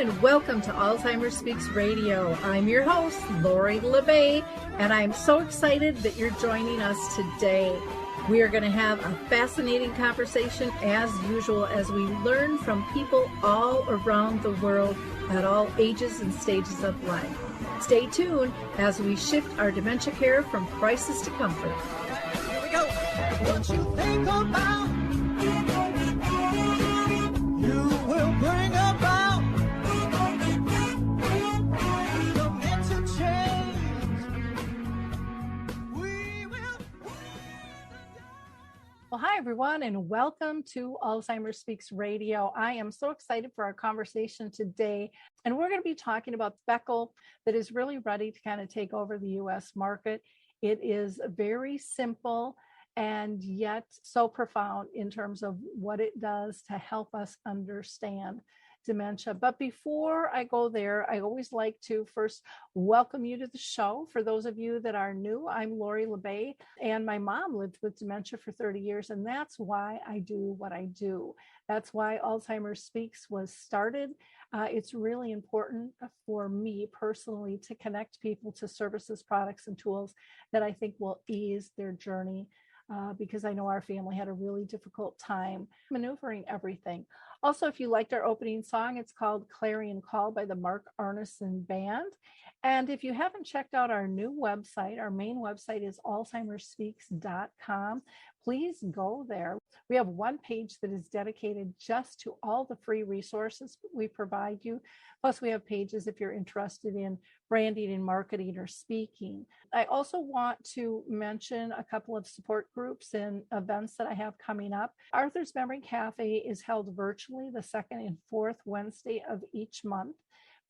and welcome to Alzheimer Speaks Radio. I'm your host, Lori LeBay, and I'm so excited that you're joining us today. We are going to have a fascinating conversation as usual as we learn from people all around the world at all ages and stages of life. Stay tuned as we shift our dementia care from crisis to comfort. Here we go. What you think about, you will bring about the mental change. We will. Well, hi, everyone, and welcome to Alzheimer Speaks Radio. I am so excited for our conversation today, and we're going to be talking about Specal that is really ready to kind of take over the U.S. market. It is very simple and yet so profound in terms of what it does to help us understand dementia. But before I go there, I always like to first welcome you to the show. For those of you that are new, I'm Lori LeBay, and my mom lived with dementia for 30 years, and that's why I do what I do. That's why Alzheimer Speaks was started. It's really important for me personally to connect people to services, products, and tools that I think will ease their journey. Because I know our family had a really difficult time maneuvering everything. Also, if you liked our opening song, it's called Clarion Call by the Mark Arneson Band. And if you haven't checked out our new website, our main website is alzheimerspeaks.com. Please go there. We have one page that is dedicated just to all the free resources we provide you. Plus, we have pages if you're interested in branding and marketing or speaking. I also want to mention a couple of support groups and events that I have coming up. Arthur's Memory Cafe is held virtually the second and fourth Wednesday of each month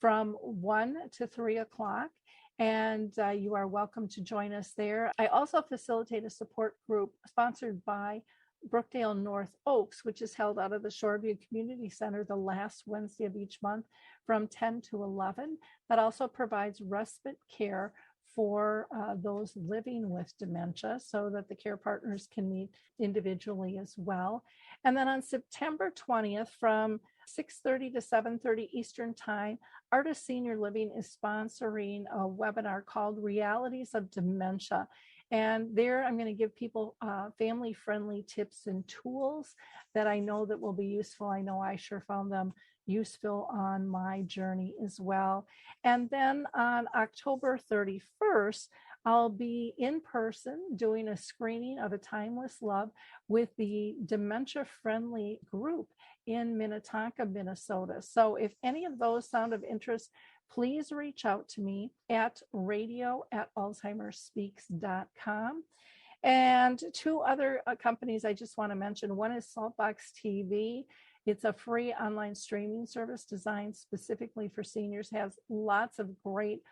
from 1 to 3 o'clock. And you are welcome to join us there. I also facilitate a support group sponsored by Brookdale North Oaks, which is held out of the Shoreview Community Center the last Wednesday of each month from 10 to 11. That also provides respite care for those living with dementia so that the care partners can meet individually as well. And then on September 20th from 6:30 to 7:30 Eastern Time, Artis Senior Living is sponsoring a webinar called Realities of Dementia. And there I'm going to give people family-friendly tips and tools that I know that will be useful. I know I sure found them useful on my journey as well. And then on October 31st, I'll be in person doing a screening of A Timeless Love with the Dementia-friendly group in Minnetonka, Minnesota. So if any of those sound of interest, please reach out to me at radio@alzheimerspeaks.com. And two other companies I just want to mention. One is Saltbox TV. It's a free online streaming service designed specifically for seniors, has lots of great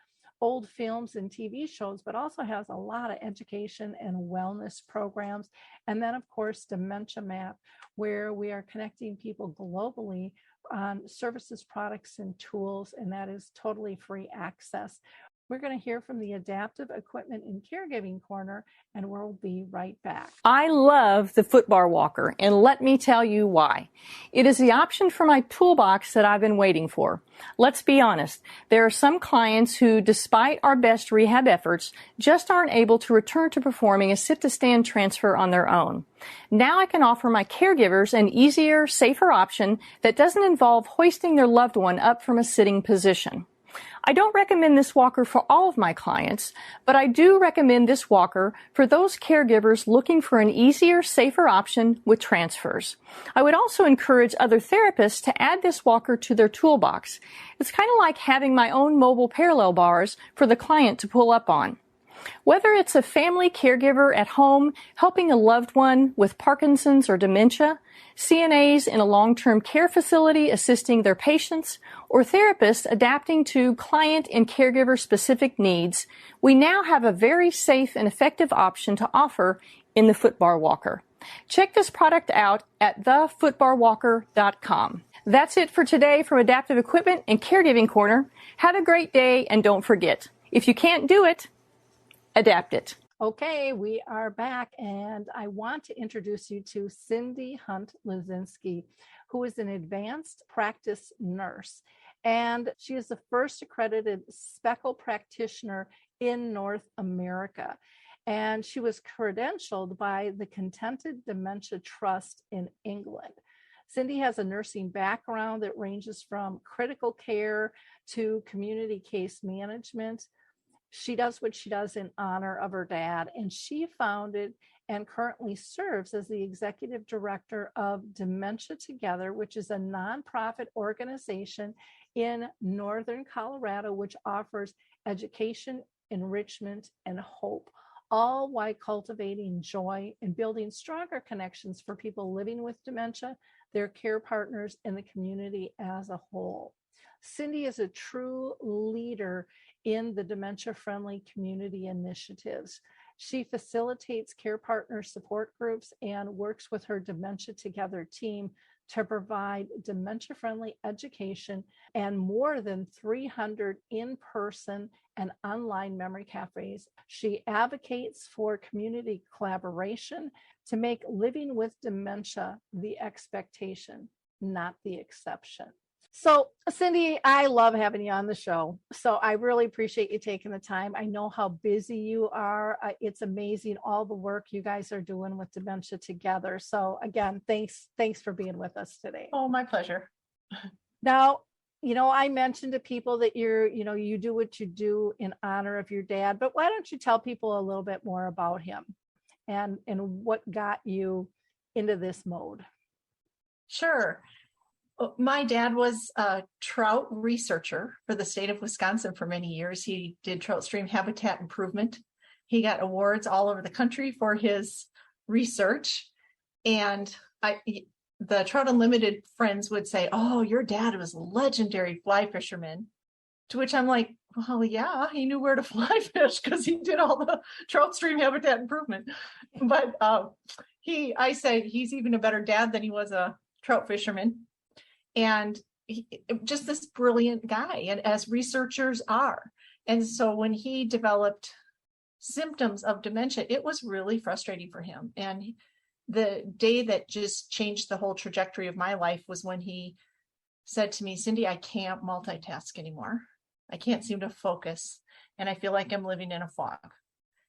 old films and TV shows, but also has a lot of education and wellness programs. And then, of course, Dementia Map, where we are connecting people globally on services, products, and tools, and that is totally free access. We're going to hear from the Adaptive Equipment and Caregiving Corner, and we'll be right back. I love the footbar walker, and let me tell you why. It is the option for my toolbox that I've been waiting for. Let's be honest, there are some clients who, despite our best rehab efforts, just aren't able to return to performing a sit-to-stand transfer on their own. Now I can offer my caregivers an easier, safer option that doesn't involve hoisting their loved one up from a sitting position. I don't recommend this walker for all of my clients, but I do recommend this walker for those caregivers looking for an easier, safer option with transfers. I would also encourage other therapists to add this walker to their toolbox. It's kind of like having my own mobile parallel bars for the client to pull up on. Whether it's a family caregiver at home helping a loved one with Parkinson's or dementia, CNAs in a long-term care facility assisting their patients, or therapists adapting to client and caregiver-specific needs, we now have a very safe and effective option to offer in the footbar walker. Check this product out at thefootbarwalker.com. That's it for today from Adaptive Equipment and Caregiving Corner. Have a great day, and don't forget, if you can't do it, adapt it. Okay, we are back, and I want to introduce you to Cyndy Hunt Luzinski, who is an advanced practice nurse. And she is the first accredited Specal practitioner in North America. And she was credentialed by the Contented Dementia Trust in England. Cyndy has a nursing background that ranges from critical care to community case management. She does what she does in honor of her dad, and she founded and currently serves as the executive director of Dementia Together, which is a nonprofit organization in Northern Colorado, which offers education, enrichment, and hope, all while cultivating joy and building stronger connections for people living with dementia, their care partners, and the community as a whole. Cyndy is a true leader in the dementia-friendly community initiatives. She facilitates care partner support groups and works with her Dementia Together team to provide dementia-friendly education and more than 300 in-person and online memory cafes. She advocates for community collaboration to make living with dementia the expectation, not the exception. So, Cyndy, I love having you on the show. So I really appreciate you taking the time. I know how busy you are. It's amazing all the work you guys are doing with Dementia Together. So again, thanks for being with us today. Oh, my pleasure. Now, I mentioned to people that you do what you do in honor of your dad, but why don't you tell people a little bit more about him and what got you into this mode? Sure. My dad was a trout researcher for the state of Wisconsin for many years. He did trout stream habitat improvement. He got awards all over the country for his research. And the Trout Unlimited friends would say, "Oh, your dad was a legendary fly fisherman." To which I'm like, well, yeah, he knew where to fly fish because he did all the trout stream habitat improvement. But I say he's even a better dad than he was a trout fisherman. And just this brilliant guy, and as researchers are. And so when he developed symptoms of dementia, it was really frustrating for him. And the day that just changed the whole trajectory of my life was when he said to me, "Cyndy, I can't multitask anymore. I can't seem to focus. And I feel like I'm living in a fog."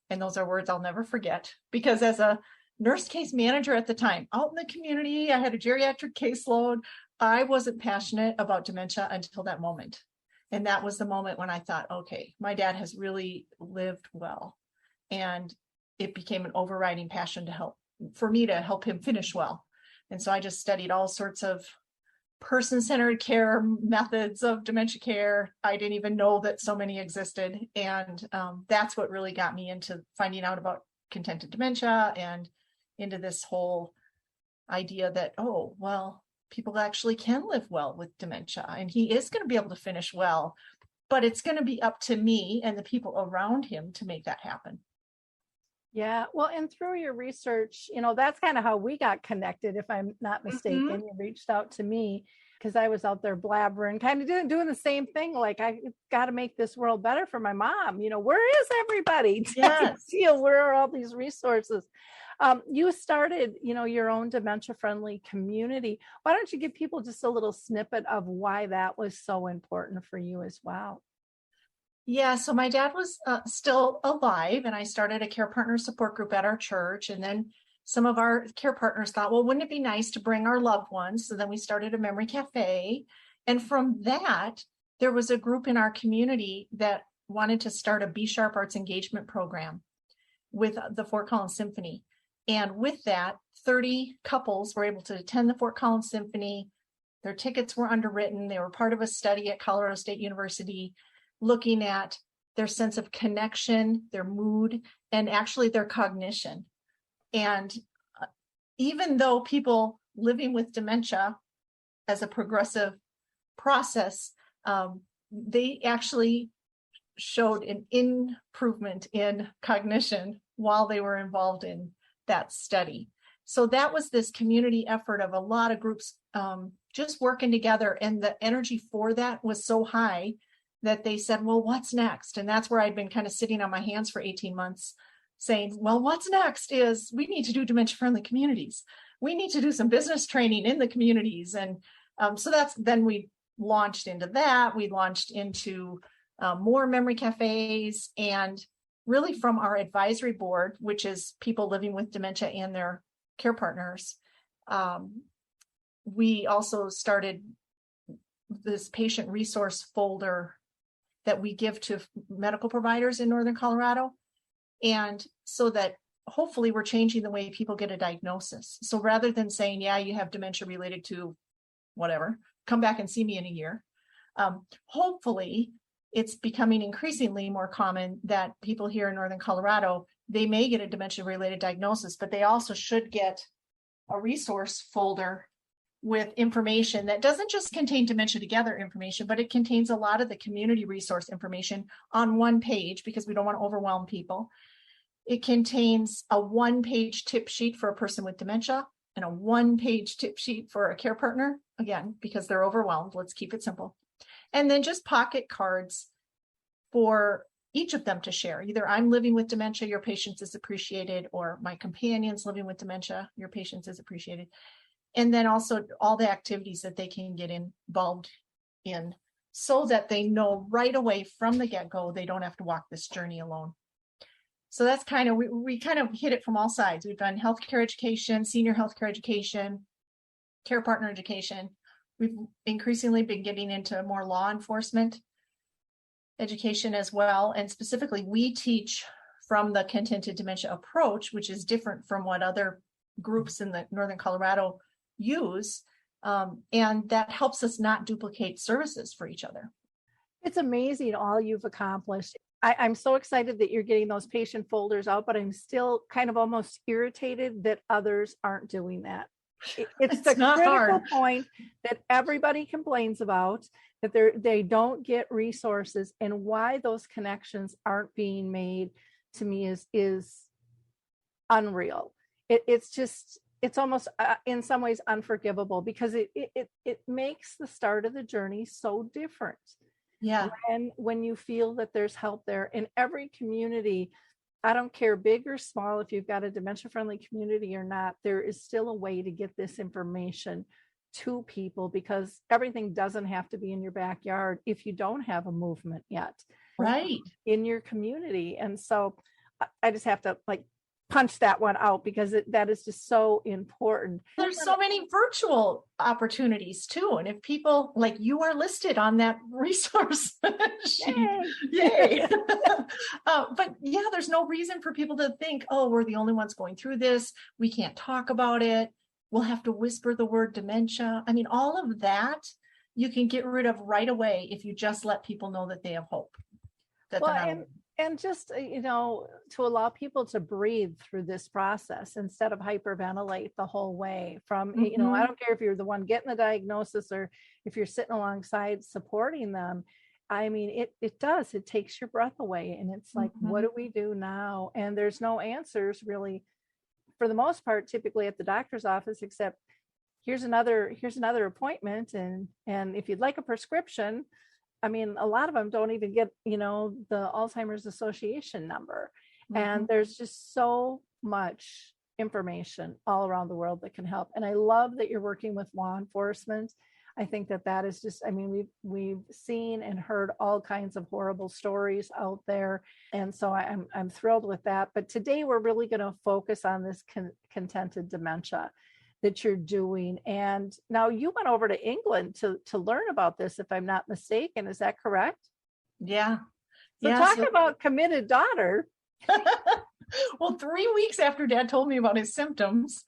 And those are words I'll never forget, because as a nurse case manager at the time, out in the community, I had a geriatric caseload. I wasn't passionate about dementia until that moment. And that was the moment when I thought, okay, my dad has really lived well. And it became an overriding passion for me to help him finish well. And so I just studied all sorts of person-centered care methods of dementia care. I didn't even know that so many existed. And that's what really got me into finding out about contented dementia and into this whole idea that, oh, well, people actually can live well with dementia, and he is going to be able to finish well, but it's going to be up to me and the people around him to make that happen. Yeah, well, and through your research, that's kind of how we got connected, if I'm not mistaken. Mm-hmm. You reached out to me because I was out there blabbering, kind of doing the same thing. Like, I got to make this world better for my mom. Where is everybody? Yes. Where are all these resources? You started, your own dementia-friendly community. Why don't you give people just a little snippet of why that was so important for you as well? Yeah, so my dad was still alive, and I started a care partner support group at our church. And then some of our care partners thought, well, wouldn't it be nice to bring our loved ones? So then we started a memory cafe. And from that, there was a group in our community that wanted to start a B-Sharp Arts Engagement program with the Fort Collins Symphony. And with that, 30 couples were able to attend the Fort Collins Symphony. Their tickets were underwritten. They were part of a study at Colorado State University, looking at their sense of connection, their mood, and actually their cognition. And even though people living with dementia as a progressive process, they actually showed an improvement in cognition while they were involved in that study. So that was this community effort of a lot of groups just working together. And the energy for that was so high that they said, well, what's next? And that's where I'd been kind of sitting on my hands for 18 months saying, well, what's next is we need to do dementia-friendly communities. We need to do some business training in the communities. And so then we launched into that. We launched into more memory cafes, and really from our advisory board, which is people living with dementia and their care partners. We also started this patient resource folder that we give to medical providers in Northern Colorado. And so that hopefully we're changing the way people get a diagnosis. So rather than saying, yeah, you have dementia related to whatever, come back and see me in a year. Hopefully it's becoming increasingly more common that people here in Northern Colorado, they may get a dementia related diagnosis, but they also should get a resource folder with information that doesn't just contain Dementia Together information, but it contains a lot of the community resource information on one page, because we don't want to overwhelm people. It contains a one-page tip sheet for a person with dementia and a one-page tip sheet for a care partner, again, because they're overwhelmed. Let's keep it simple. And then just pocket cards for each of them to share. Either I'm living with dementia, your patience is appreciated, or my companion's living with dementia, your patience is appreciated. And then also all the activities that they can get involved in, so that they know right away from the get-go, they don't have to walk this journey alone. So that's kind of, we kind of hit it from all sides. We've done healthcare education, senior healthcare education, care partner education. We've increasingly been getting into more law enforcement education as well. And specifically, we teach from the Contented Dementia approach, which is different from what other groups in the Northern Colorado use. And that helps us not duplicate services for each other. It's amazing all you've accomplished. I'm so excited that you're getting those patient folders out, but I'm still kind of almost irritated that others aren't doing that. It's the critical point that everybody complains about, that they don't get resources, and why those connections aren't being made, to me, is unreal. It's almost in some ways unforgivable, because it makes the start of the journey so different. Yeah. When you feel that there's help there in every community, I don't care big or small, if you've got a dementia-friendly community or not, there is still a way to get this information to people, because everything doesn't have to be in your backyard if you don't have a movement yet. Right. In your community. And so I just have to punch that one out, because that is just so important. There's so many virtual opportunities too. And if people like you are listed on that resource sheet, yay. But yeah, there's no reason for people to think, oh, we're the only ones going through this. We can't talk about it. We'll have to whisper the word dementia. I mean, all of that you can get rid of right away if you just let people know that they have hope. And just, to allow people to breathe through this process instead of hyperventilate the whole way from, I don't care if you're the one getting the diagnosis or if you're sitting alongside supporting them. I mean, it takes your breath away, and it's like, what do we do now? And there's no answers really, for the most part, typically at the doctor's office, except here's another appointment. And if you'd like a prescription, I mean, a lot of them don't even get, the Alzheimer's Association number. And there's just so much information all around the world that can help. And I love that you're working with law enforcement. I think that is just, I mean, we've seen and heard all kinds of horrible stories out there. And so I'm thrilled with that. But today we're really going to focus on this contented dementia that you're doing. And now you went over to England to learn about this, if I'm not mistaken. Is that correct? Yeah. So talk about committed daughter. Well, 3 weeks after Dad told me about his symptoms,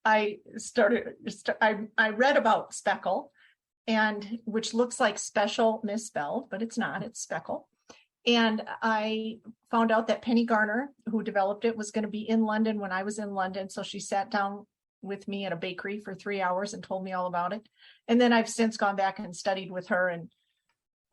I read about Specal, and which looks like special misspelled, but it's not, it's Specal. And I found out that Penny Garner, who developed it, was going to be in London when I was in London. So she sat down with me at a bakery for 3 hours and told me all about it. And then I've since gone back and studied with her, and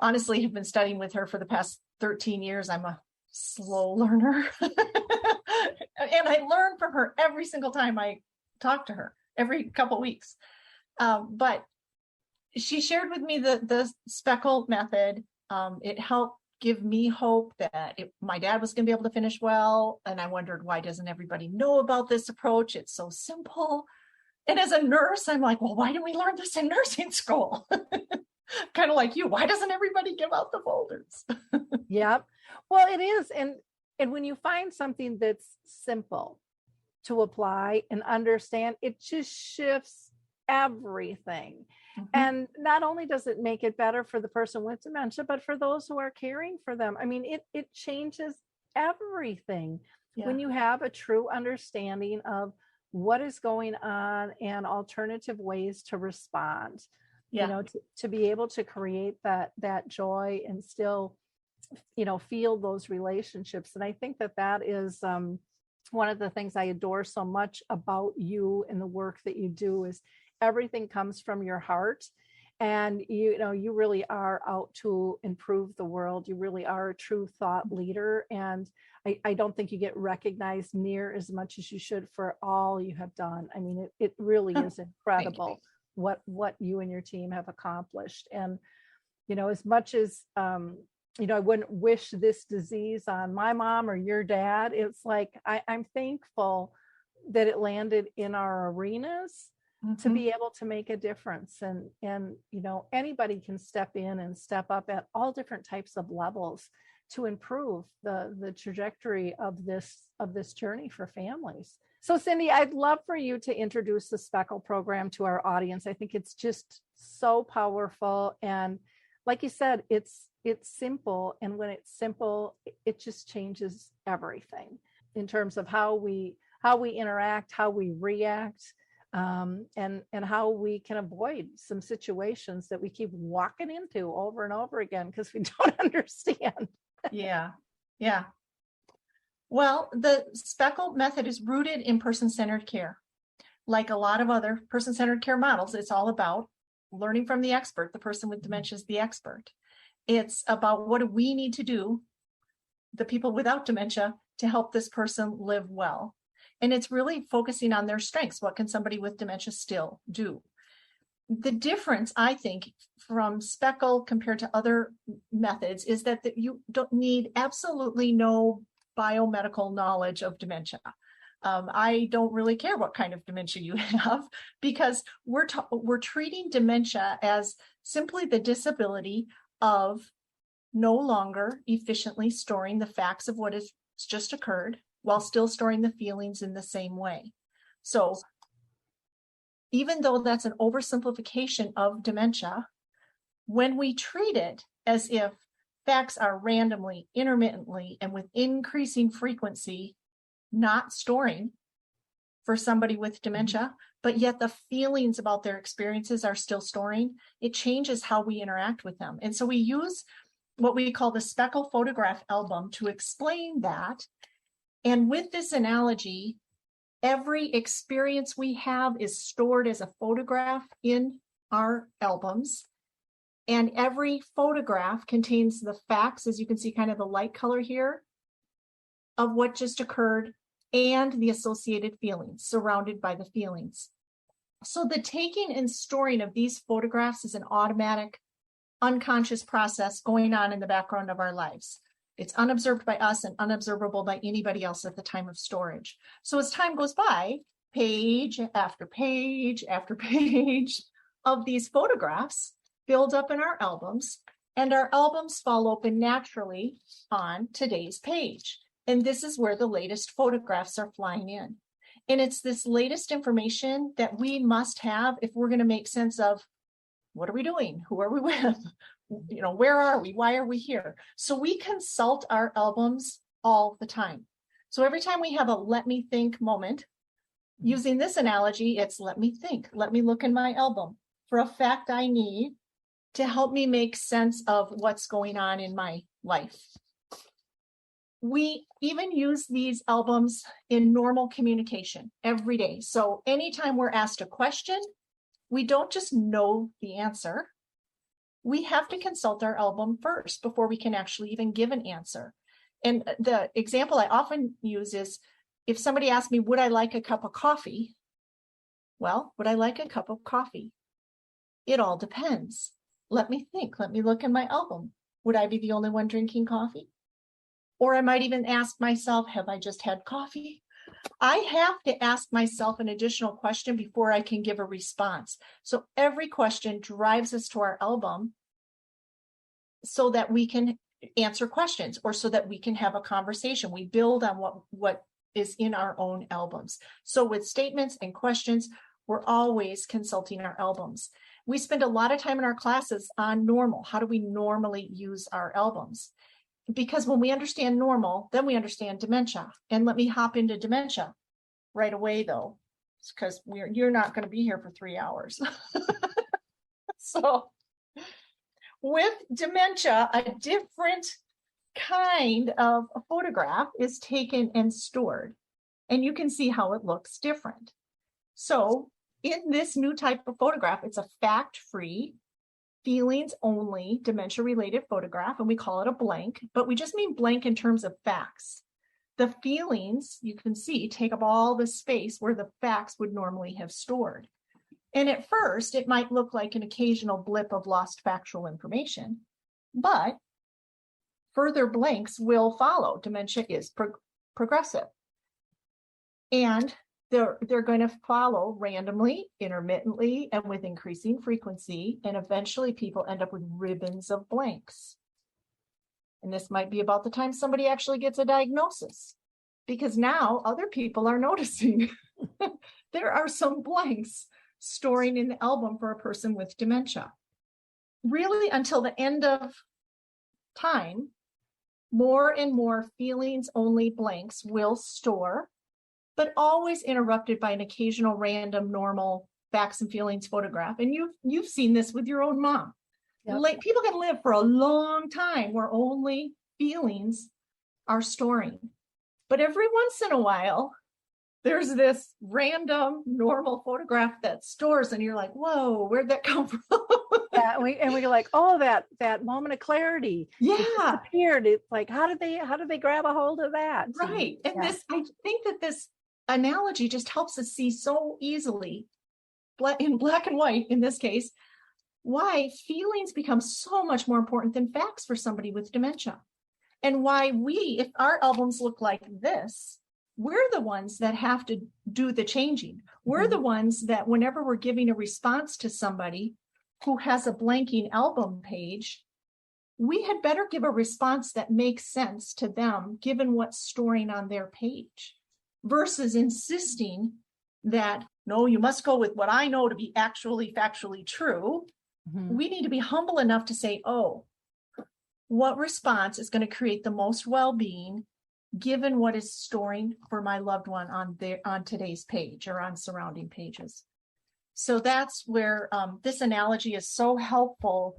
honestly have been studying with her for the past 13 years. I'm a slow learner. And I learn from her every single time I talk to her, every couple of weeks. But she shared with me the Specal method. It helped give me hope that my dad was going to be able to finish well. And I wondered, why doesn't everybody know about this approach? It's so simple. And as a nurse, I'm like, well, why didn't we learn this in nursing school? Kind of like you. Why doesn't everybody give out the folders? Yep. Well, it is. And when you find something that's simple to apply and understand, it just shifts everything. Mhm. And not only does it make it better for the person with dementia, but for those who are caring for them. I mean, it changes everything Yeah. when you have a true understanding of what is going on and alternative ways to respond. Yeah. You know, to be able to create that joy and still, you know, feel those relationships. And I think that is one of the things I adore so much about you and the work that you do is everything comes from your heart. And you know, you really are out to improve the world. You really are a true thought leader. And I don't think you get recognized near as much as you should for all you have done. I mean, it really is incredible what you and your team have accomplished. And, you know, as much as, you know, I wouldn't wish this disease on my mom or your dad. It's like, I'm thankful that it landed in our arenas to be able to make a difference. And, you know, anybody can step in and step up at all different types of levels to improve the trajectory of this journey for families. So Cyndy, I'd love for you to introduce the Specal program to our audience. I think it's just so powerful. And like you said, it's simple. And when it's simple, it just changes everything in terms of how we interact, how we react, and how we can avoid some situations that we keep walking into over and over again because we don't understand. Yeah. Well, the Specal method is rooted in person-centered care. Like a lot of other person-centered care models, it's all about learning from the expert. The person with dementia is the expert. It's about what do we need to do, the people without dementia, to help this person live well. And it's really focusing on their strengths. What can somebody with dementia still do? The difference, I think, from Specal compared to other methods is that you don't need absolutely no biomedical knowledge of dementia. I don't really care what kind of dementia you have because we're treating dementia as simply the disability of no longer efficiently storing the facts of what has just occurred while still storing the feelings in the same way. So even though that's an oversimplification of dementia, when we treat it as if facts are randomly, intermittently, and with increasing frequency not storing for somebody with dementia, but yet the feelings about their experiences are still storing, it changes how we interact with them. And so we use what we call the Specal photograph album to explain that. And with this analogy, every experience we have is stored as a photograph in our albums. And every photograph contains the facts, as you can see, kind of the light color here, of what just occurred and the associated feelings, surrounded by the feelings. So the taking and storing of these photographs is an automatic, unconscious process going on in the background of our lives. It's unobserved by us and unobservable by anybody else at the time of storage. So as time goes by, page after page after page of these photographs build up in our albums, and our albums fall open naturally on today's page. And this is where the latest photographs are flying in. And it's this latest information that we must have if we're going to make sense of what are we doing? Who are we with? You know, where are we? Why are we here? So we consult our albums all the time. So every time we have a let me think moment, using this analogy, it's let me think, let me look in my album for a fact I need to help me make sense of what's going on in my life. We even use these albums in normal communication every day. So anytime we're asked a question, we don't just know the answer. We have to consult our album first before we can actually even give an answer. And the example I often use is if somebody asks me, would I like a cup of coffee? Well, would I like a cup of coffee? It all depends. Let me think. Let me look in my album. Would I be the only one drinking coffee? Or I might even ask myself, have I just had coffee? I have to ask myself an additional question before I can give a response. So every question drives us to our album so that we can answer questions or so that we can have a conversation. We build on what is in our own albums. So with statements and questions, we're always consulting our albums. We spend a lot of time in our classes on normal. How do we normally use our albums? Because when we understand normal, then we understand dementia. And let me hop into dementia right away, though, because you're not going to be here for 3 hours. So with dementia, a different kind of a photograph is taken and stored, and you can see how it looks different. So in this new type of photograph, it's a fact-free, feelings-only dementia-related photograph, and we call it a blank, but we just mean blank in terms of facts. The feelings, you can see, take up all the space where the facts would normally have stored. And at first, it might look like an occasional blip of lost factual information, but further blanks will follow. Dementia is progressive. And they're going to follow randomly, intermittently, and with increasing frequency. And eventually people end up with ribbons of blanks. And this might be about the time somebody actually gets a diagnosis, because now other people are noticing there are some blanks storing in the album for a person with dementia. Really, until the end of time, more and more feelings-only blanks will store, but always interrupted by an occasional random normal facts and feelings photograph. And you've seen this with your own mom. Yep. Like, people can live for a long time where only feelings are storing. But every once in a while, there's this random normal photograph that stores, and you're like, whoa, where'd that come from? Yeah, and we're like, oh, that moment of clarity. Yeah. It disappeared. It's like, how did they grab a hold of that? Right. And I think that this analogy just helps us see so easily, in black and white in this case, why feelings become so much more important than facts for somebody with dementia. And why if our albums look like this, we're the ones that have to do the changing. We're the ones that whenever we're giving a response to somebody who has a blanking album page, we had better give a response that makes sense to them, given what's storing on their page, versus insisting that, no, you must go with what I know to be actually factually true. Mm-hmm. We need to be humble enough to say, oh, what response is going to create the most well-being given what is storing for my loved one on today's page or on surrounding pages. So that's where this analogy is so helpful.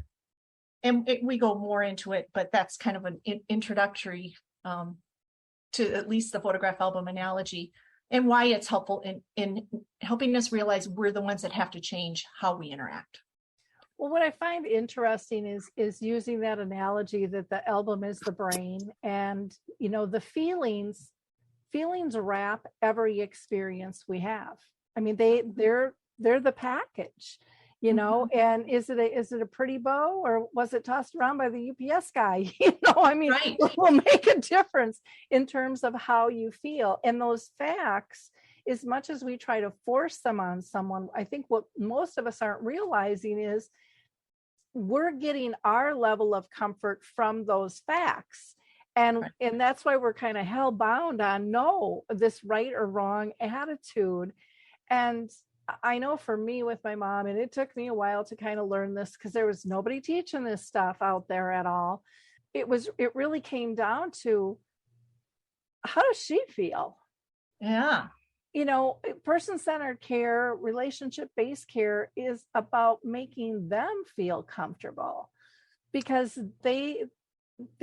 And we go more into it, but that's kind of an introductory to at least the photograph album analogy, and why it's helpful in helping us realize we're the ones that have to change how we interact. Well, what I find interesting is using that analogy that the album is the brain, and the feelings wrap every experience we have. I mean, they're the package, mm-hmm. And is it a pretty bow, or was it tossed around by the UPS guy? I mean, right. It will make a difference in terms of how you feel. And those facts, as much as we try to force them on someone, I think what most of us aren't realizing is we're getting our level of comfort from those facts. And that's why we're kind of hell bound on this right or wrong attitude. And I know for me with my mom, and it took me a while to kind of learn this because there was nobody teaching this stuff out there at all. It really came down to, how does she feel? Yeah. Person-centered care, relationship-based care is about making them feel comfortable, because they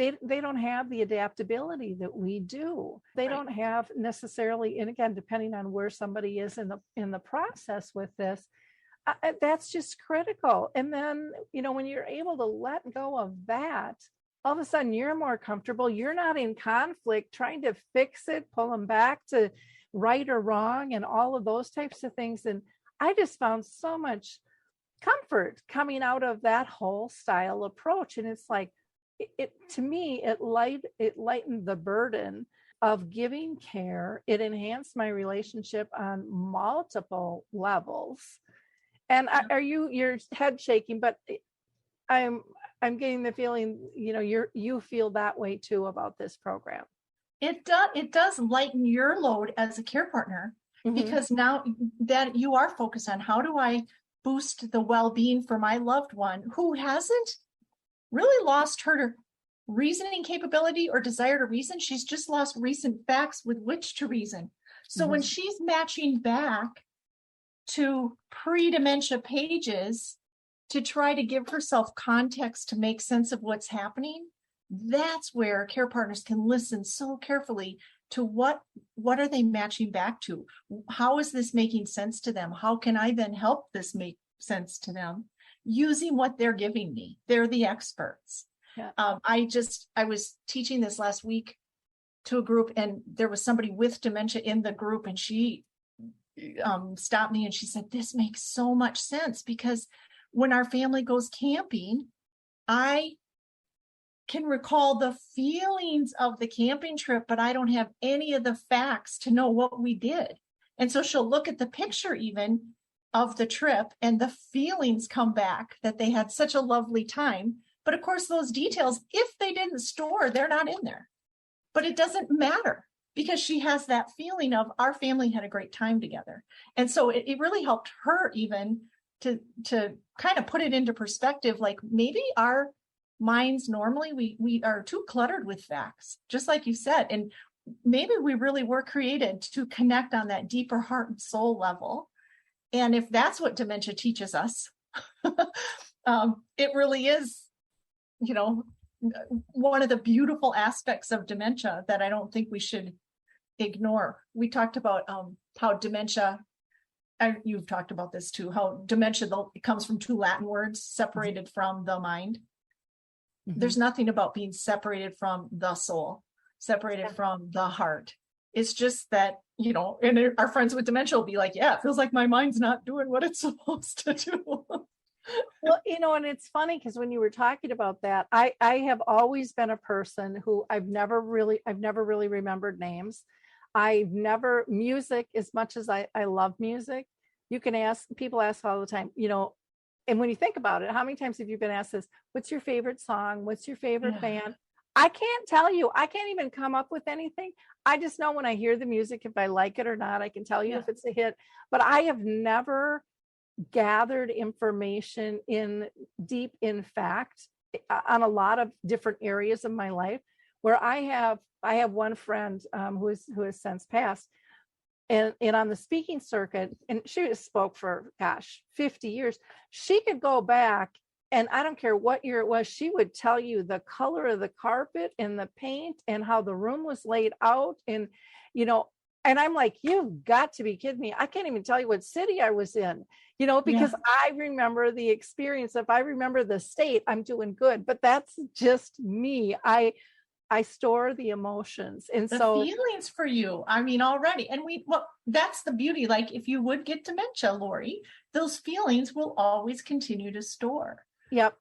don't have the adaptability that we do. They don't have necessarily, and again, depending on where somebody is in the process with this, that's just critical. And then, when you're able to let go of that, all of a sudden you're more comfortable. You're not in conflict trying to fix it, pull them back to right or wrong and all of those types of things. And I just found so much comfort coming out of that whole style approach. And it's like, to me, it lightened the burden of giving care. It enhanced my relationship on multiple levels. And your head shaking, but I'm getting the feeling, you feel that way too about this program. It does lighten your load as a care partner, because now that you are focused on how do I boost the well-being for my loved one who hasn't really lost her reasoning capability or desire to reason. She's just lost recent facts with which to reason. So when she's matching back to pre-dementia pages to try to give herself context to make sense of what's happening, that's where care partners can listen so carefully to what are they matching back to? How is this making sense to them? How can I then help this make sense to them using what they're giving me? They're the experts. Yeah. I was teaching this last week to a group, and there was somebody with dementia in the group, and she stopped me and she said, this makes so much sense, because when our family goes camping, I can recall the feelings of the camping trip, but I don't have any of the facts to know what we did. And so she'll look at the picture even of the trip, and the feelings come back that they had such a lovely time. But of course, those details, if they didn't store, they're not in there. But it doesn't matter, because she has that feeling of our family had a great time together. And so it really helped her even to kind of put it into perspective, like maybe our minds normally we are too cluttered with facts, just like you said, and maybe we really were created to connect on that deeper heart and soul level. And if that's what dementia teaches us, it really is, one of the beautiful aspects of dementia that I don't think we should ignore. We talked about how dementia, and you've talked about this too, how dementia, it comes from two Latin words, separated from the mind. There's nothing about being separated from the soul, separated from the heart. It's just that, and our friends with dementia will be like, yeah, it feels like my mind's not doing what it's supposed to do. Well, and it's funny because when you were talking about that, I have always been a person who I've never really remembered names. Music, as much as I love music, people ask all the time, and when you think about it, how many times have you been asked this? What's your favorite song? What's your favorite band? I can't tell you. I can't even come up with anything. I just know when I hear the music, if I like it or not. I can tell you if it's a hit, but I have never gathered information deep in fact on a lot of different areas of my life, where I have one friend who has since passed, and on the speaking circuit, and she spoke for 50 years. She could go back, and I don't care what year it was, she would tell you the color of the carpet and the paint and how the room was laid out, and and I'm like, you've got to be kidding me. I can't even tell you what city I was in, because I remember the experience. If I remember the state, I'm doing good, but that's just me. I store the emotions and the feelings for you. I mean, already. And that's the beauty. Like if you would get dementia, Lori, those feelings will always continue to store. Yep.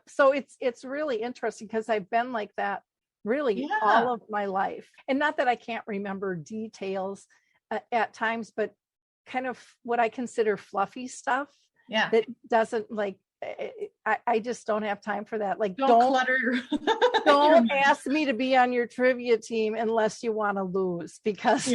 So it's really interesting because I've been like that really all of my life. And not that I can't remember details at times, but kind of what I consider fluffy stuff that doesn't I just don't have time for that. Like don't clutter. Don't ask me to be on your trivia team unless you want to lose, because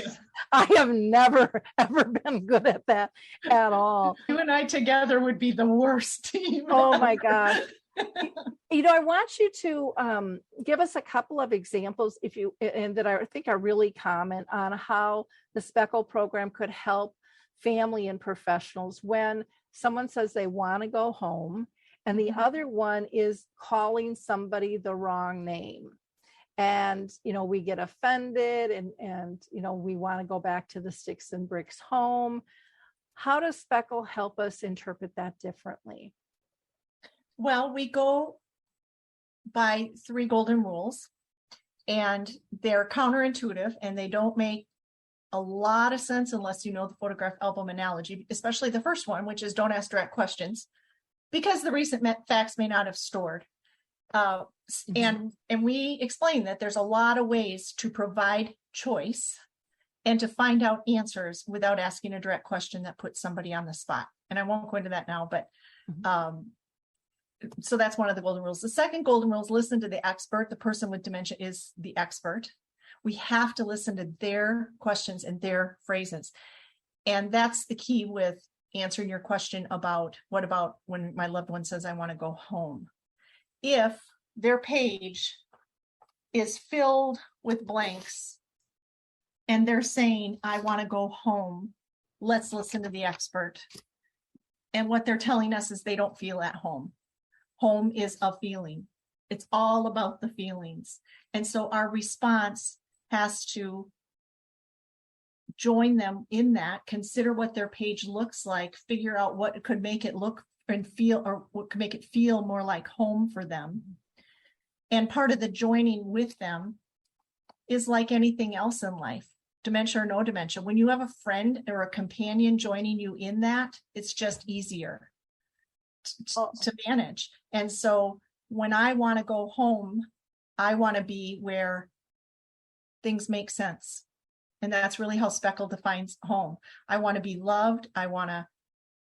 I have never ever been good at that at all. You and I together would be the worst team. Oh my gosh. I want you to give us a couple of examples that I think are really common on how the Specal program could help family and professionals when someone says they want to go home, and the other one is calling somebody the wrong name. And, we get offended and we want to go back to the sticks and bricks home. How does Specal help us interpret that differently? Well, we go by 3 golden rules, and they're counterintuitive, and they don't make a lot of sense unless you know the photograph album analogy, especially the first one, which is don't ask direct questions, because the recent facts may not have stored. And we explain that there's a lot of ways to provide choice and to find out answers without asking a direct question that puts somebody on the spot. And I won't go into that now, but so that's one of the golden rules. The second golden rule is listen to the expert. The person with dementia is the expert. We have to listen to their questions and their phrases. And that's the key with answering your question about what about when my loved one says, I want to go home. If their page is filled with blanks and they're saying, I want to go home, let's listen to the expert. And what they're telling us is they don't feel at home. Home is a feeling. It's all about the feelings. And so our response has to join them in that, consider what their page looks like, figure out what could make it look and feel, or what could make it feel more like home for them. And part of the joining with them is like anything else in life, dementia or no dementia. When you have a friend or a companion joining you in that, it's just easier to manage. And so when I want to go home, I want to be where things make sense. And that's really how Specal defines home. I want to be loved. I want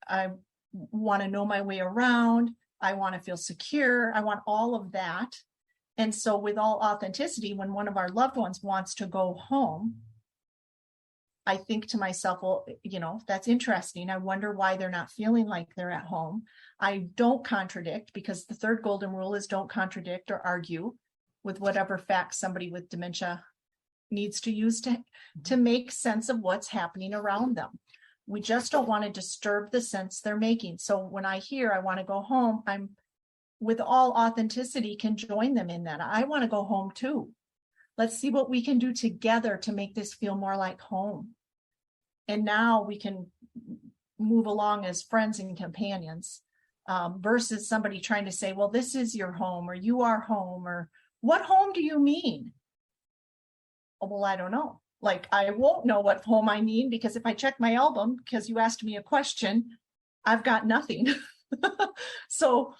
to know my way around. I want to feel secure. I want all of that. And so with all authenticity, when one of our loved ones wants to go home, I think to myself, well, that's interesting. I wonder why they're not feeling like they're at home. I don't contradict, because the third golden rule is don't contradict or argue with whatever facts somebody with dementia needs to use to make sense of what's happening around them. We just don't want to disturb the sense they're making. So when I hear I want to go home, I'm with all authenticity can join them in that. I want to go home too. Let's see what we can do together to make this feel more like home. And now we can move along as friends and companions versus somebody trying to say, well, this is your home, or you are home, or what home do you mean? Oh, well, I don't know. Like, I won't know what home I mean, because if I check my album, because you asked me a question, I've got nothing. So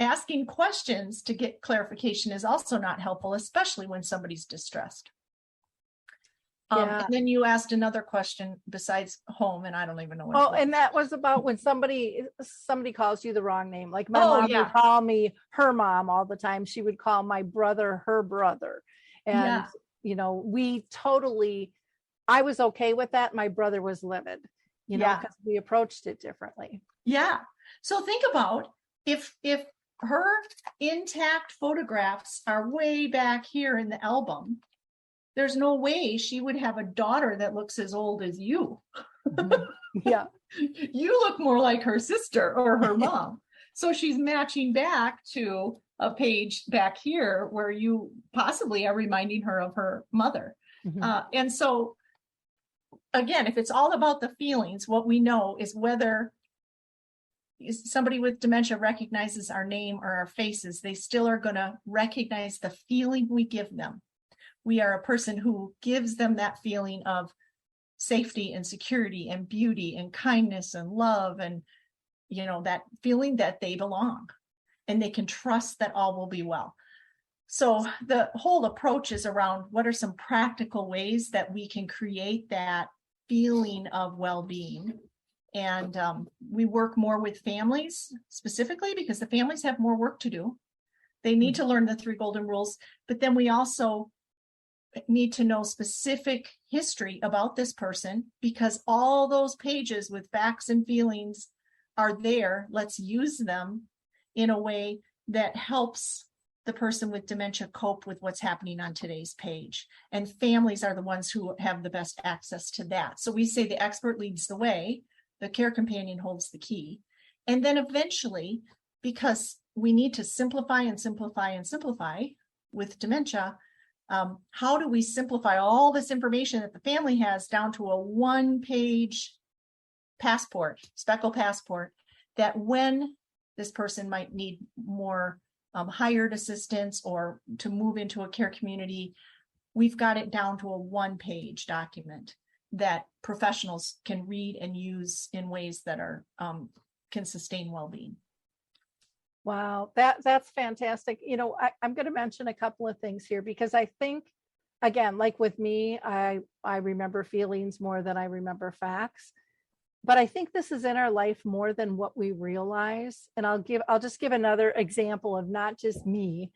asking questions to get clarification is also not helpful, especially when somebody's distressed. And then you asked another question besides home, and I don't even know what. Oh, and that was about when somebody calls you the wrong name. Like my mom would call me her mom all the time. She would call my brother her brother. And, I was okay with that. My brother was livid, because we approached it differently. Yeah. So think about if her intact photographs are way back here in the album, there's no way she would have a daughter that looks as old as you. Yeah. You look more like her sister or her mom. So she's matching back to a page back here where you possibly are reminding her of her mother. Mm-hmm. And so, again, if it's all about the feelings, what we know is whether somebody with dementia recognizes our name or our faces, they still are going to recognize the feeling we give them. We are a person who gives them that feeling of safety and security and beauty and kindness and love, and that feeling that they belong and they can trust that all will be well. So the whole approach is around what are some practical ways that we can create that feeling of well-being. And we work more with families specifically because the families have more work to do. They need to learn the 3 golden rules, but then we also need to know specific history about this person, because all those pages with facts and feelings are there. Let's use them in a way that helps the person with dementia cope with what's happening on today's page. And families are the ones who have the best access to that. So we say the expert leads the way, the care companion holds the key. And then eventually, because we need to simplify and simplify and simplify with dementia, how do we simplify all this information that the family has down to a 1-page passport, Specal passport, that when this person might need more hired assistance or to move into a care community, we've got it down to a 1-page document that professionals can read and use in ways that are can sustain well-being. Wow, that's fantastic. I'm going to mention a couple of things here, because I think, again, like with me, I remember feelings more than I remember facts. But I think this is in our life more than what we realize. And I'll just give another example of not just me.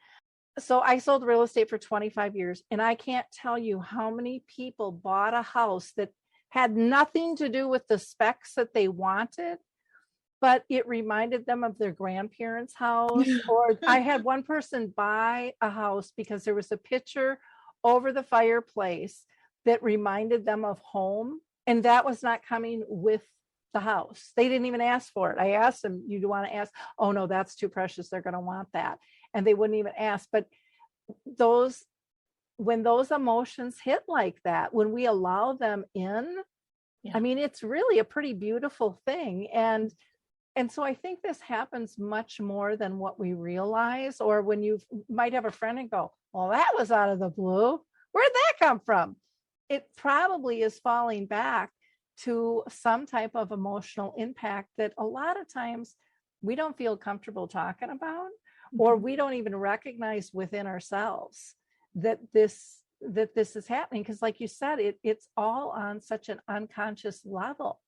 So I sold real estate for 25 years, and I can't tell you how many people bought a house that had nothing to do with the specs that they wanted, but it reminded them of their grandparents' house. Or I had one person buy a house because there was a picture over the fireplace that reminded them of home. And that was not coming with the house. They didn't even ask for it. I asked them, you want to ask? Oh no, that's too precious. They're going to want that. And they wouldn't even ask. But when those emotions hit like that, when we allow them in, I mean, it's really a pretty beautiful thing. And so I think this happens much more than what we realize. Or when you might have a friend and go, well, that was out of the blue. Where'd that come from? It probably is falling back to some type of emotional impact that a lot of times we don't feel comfortable talking about, or we don't even recognize within ourselves that this is happening. Because like you said, it's all on such an unconscious level.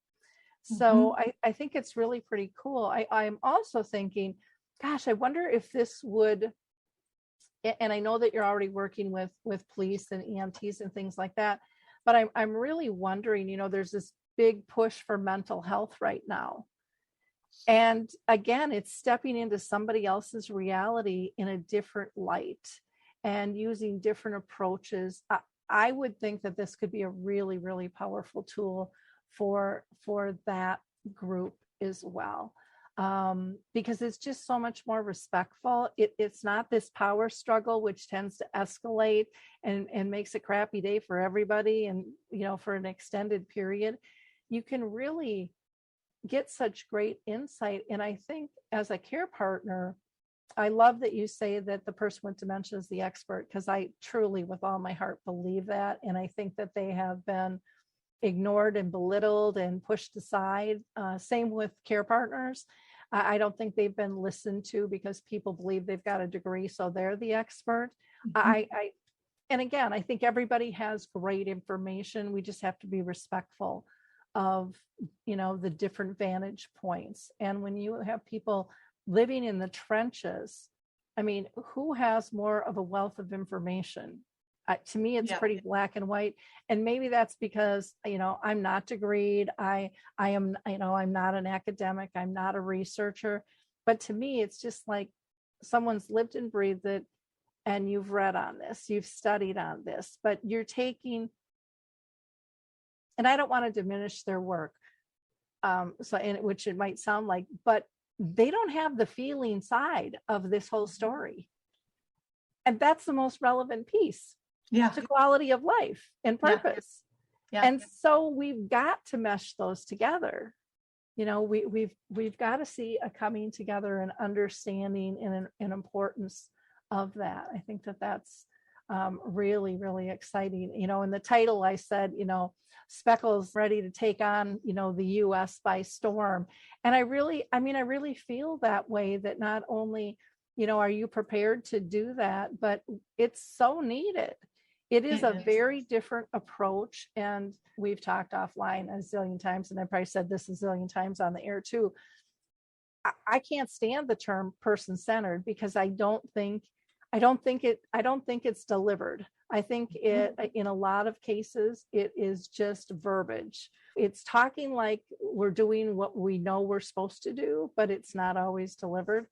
So I think it's really pretty cool. I'm also thinking, gosh, I wonder if this would, and I know that you're already working with police and EMTs and things like that, but I'm really wondering, there's this big push for mental health right now. And again, it's stepping into somebody else's reality in a different light and using different approaches. I would think that this could be a really, really powerful tool for that group as well. Because it's just so much more respectful. It's not this power struggle, which tends to escalate and makes a crappy day for everybody. And, for an extended period, you can really get such great insight. And I think as a care partner, I love that you say that the person with dementia is the expert, because I truly, with all my heart, believe that. And I think that they have been ignored and belittled and pushed aside. Same with care partners. I don't think they've been listened to because people believe they've got a degree, so they're the expert. And again, I think everybody has great information. We just have to be respectful of, the different vantage points. And when you have people living in the trenches, I mean, who has more of a wealth of information? To me, it's pretty black and white. And maybe that's because, I'm not degreed. I am, I'm not an academic. I'm not a researcher. But to me, it's just like someone's lived and breathed it, and you've read on this, you've studied on this, but you're taking, and I don't want to diminish their work. Which it might sound like, but they don't have the feeling side of this whole story. And that's the most relevant piece. To quality of life and purpose. And so we've got to mesh those together. We've got to see a coming together and understanding and an importance of that. I think that's really, really exciting. In the title, I said, Speckle's ready to take on, the U.S. by storm. And I really feel that way, that not only, are you prepared to do that, but it's so needed. It is a very different approach. And we've talked offline a zillion times, and I probably said this a zillion times on the air too. I can't stand the term person-centered, because I don't think it's delivered. I think in a lot of cases, it is just verbiage. It's talking like we're doing what we know we're supposed to do, but it's not always delivered.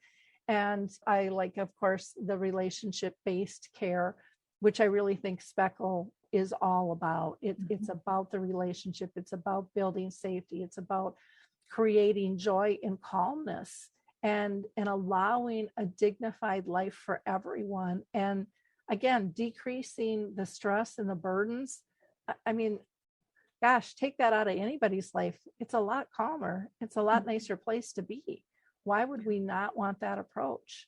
And I like, of course, the relationship-based care, which I really think Specal is all about. It's about the relationship. It's about building safety. It's about creating joy and calmness and allowing a dignified life for everyone. And again, decreasing the stress and the burdens. I mean, gosh, take that out of anybody's life. It's a lot calmer. It's a lot nicer place to be. Why would we not want that approach?